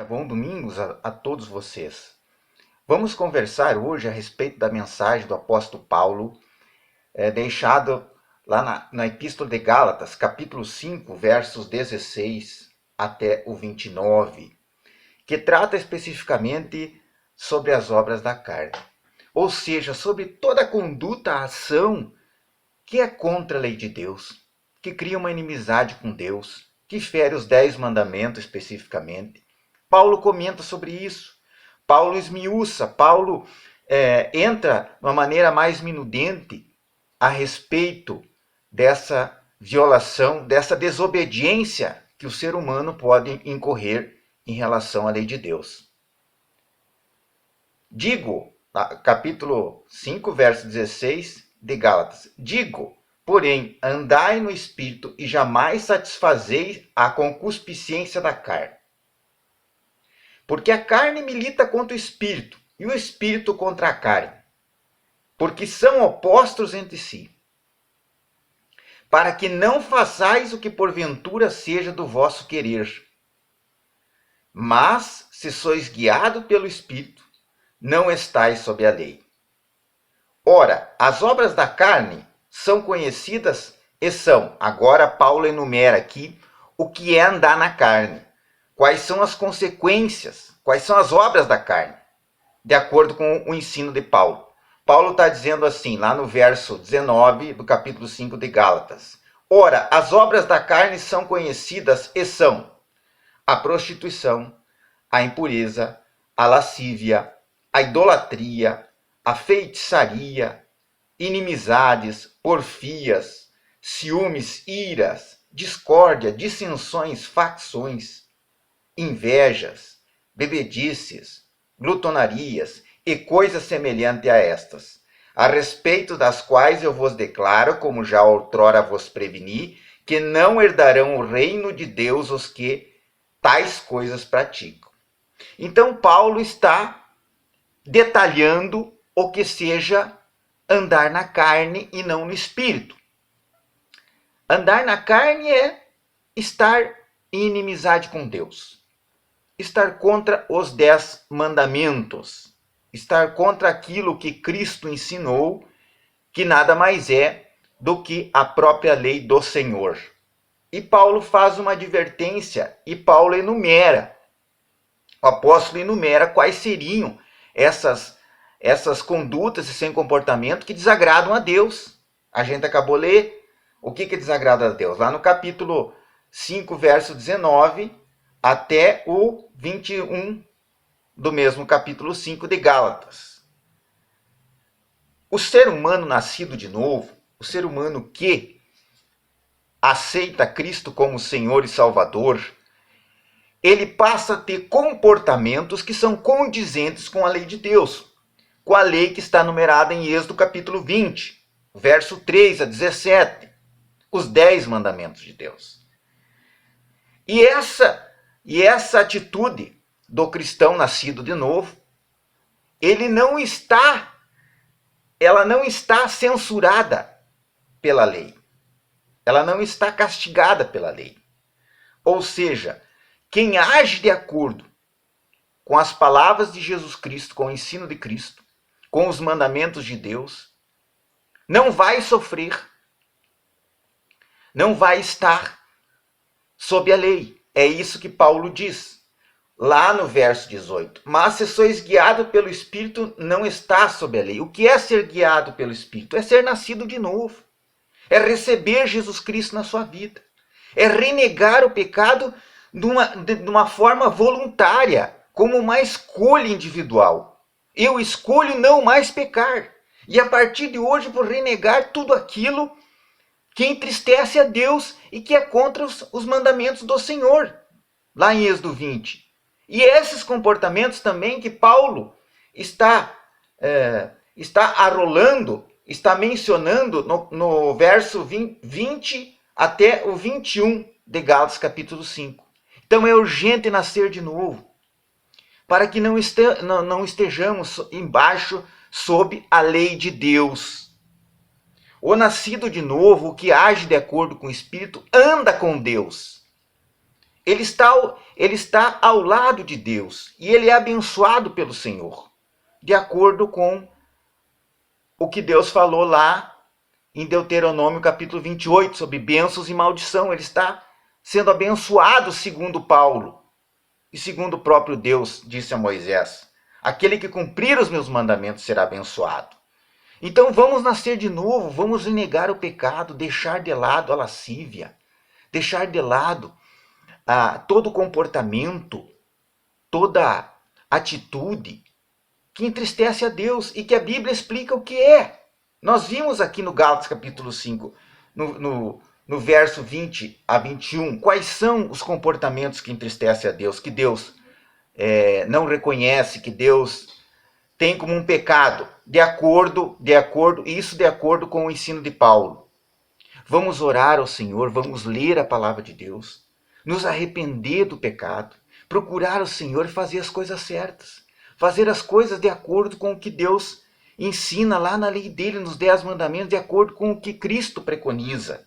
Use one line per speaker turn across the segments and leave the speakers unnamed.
Bom domingo a todos vocês. Vamos conversar hoje a respeito da mensagem do apóstolo Paulo, deixado lá na Epístola de Gálatas, capítulo 5, versos 16 até o 29, que trata especificamente sobre as obras da carne, ou seja, sobre toda a conduta, a ação que é contra a lei de Deus, que cria uma inimizade com Deus, que fere os 10 mandamentos especificamente. Paulo comenta sobre isso. Paulo esmiuça, Paulo entra de uma maneira mais minudente a respeito dessa violação, dessa desobediência que o ser humano pode incorrer em relação à lei de Deus. Digo, capítulo 5, verso 16 de Gálatas, digo, porém, andai no Espírito e jamais satisfazeis a concupiscência da carne. Porque a carne milita contra o Espírito, e o Espírito contra a carne, porque são opostos entre si, para que não façais o que porventura seja do vosso querer. Mas, se sois guiados pelo Espírito, não estais sob a lei. Ora, as obras da carne são conhecidas e são, agora Paulo enumera aqui o que é andar na carne. Quais são as consequências, quais são as obras da carne, de acordo com o ensino de Paulo. Paulo está dizendo assim, lá no verso 19 do capítulo 5 de Gálatas. Ora, as obras da carne são conhecidas e são a prostituição, a impureza, a lascívia, a idolatria, a feitiçaria, inimizades, porfias, ciúmes, iras, discórdia, dissensões, facções, invejas, bebedices, glutonarias e coisas semelhantes a estas, a respeito das quais eu vos declaro, como já outrora vos preveni, que não herdarão o reino de Deus os que tais coisas praticam. Então Paulo está detalhando o que seja andar na carne e não no espírito. Andar na carne é estar em inimizade com Deus, estar contra os 10 mandamentos, estar contra aquilo que Cristo ensinou, que nada mais é do que a própria lei do Senhor. E Paulo faz uma advertência e Paulo enumera, o apóstolo enumera quais seriam essas condutas, esse comportamento que desagradam a Deus. A gente acabou de ler o que desagrada a Deus. Lá no capítulo 5, verso 19 até o 21 do mesmo capítulo 5 de Gálatas. O ser humano nascido de novo, o ser humano que aceita Cristo como Senhor e Salvador, ele passa a ter comportamentos que são condizentes com a lei de Deus, com a lei que está numerada em Êxodo capítulo 20, verso 3 a 17, os 10 mandamentos de Deus. E essa atitude do cristão nascido de novo, ela não está censurada pela lei. Ela não está castigada pela lei. Ou seja, quem age de acordo com as palavras de Jesus Cristo, com o ensino de Cristo, com os mandamentos de Deus, não vai sofrer, não vai estar sob a lei. É isso que Paulo diz, lá no verso 18. Mas se sois guiado pelo Espírito, não está sob a lei. O que é ser guiado pelo Espírito? É ser nascido de novo. É receber Jesus Cristo na sua vida. É renegar o pecado de uma forma voluntária, como uma escolha individual. Eu escolho não mais pecar. E a partir de hoje vou renegar tudo aquilo que entristece a Deus e que é contra os mandamentos do Senhor, lá em Êxodo 20. E esses comportamentos também que Paulo está arrolando, está mencionando no verso 20 até o 21 de Gálatas capítulo 5. Então é urgente nascer de novo, para que não estejamos embaixo sob a lei de Deus. O nascido de novo, o que age de acordo com o Espírito, anda com Deus. Ele está ao lado de Deus e ele é abençoado pelo Senhor, de acordo com o que Deus falou lá em Deuteronômio capítulo 28, sobre bênçãos e maldição. Ele está sendo abençoado segundo Paulo e segundo o próprio Deus disse a Moisés: aquele que cumprir os meus mandamentos será abençoado. Então vamos nascer de novo, vamos negar o pecado, deixar de lado a lascívia, deixar de lado todo comportamento, toda atitude que entristece a Deus e que a Bíblia explica o que é. Nós vimos aqui no Gálatas capítulo 5, no verso 20 a 21, quais são os comportamentos que entristecem a Deus, que Deus não reconhece, que Deus tem como um pecado, de acordo com o ensino de Paulo. Vamos orar ao Senhor, vamos ler a palavra de Deus, nos arrepender do pecado, procurar o Senhor e fazer as coisas certas, fazer as coisas de acordo com o que Deus ensina lá na lei dele, nos 10 mandamentos, de acordo com o que Cristo preconiza.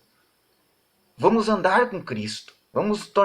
Vamos andar com Cristo, vamos tornar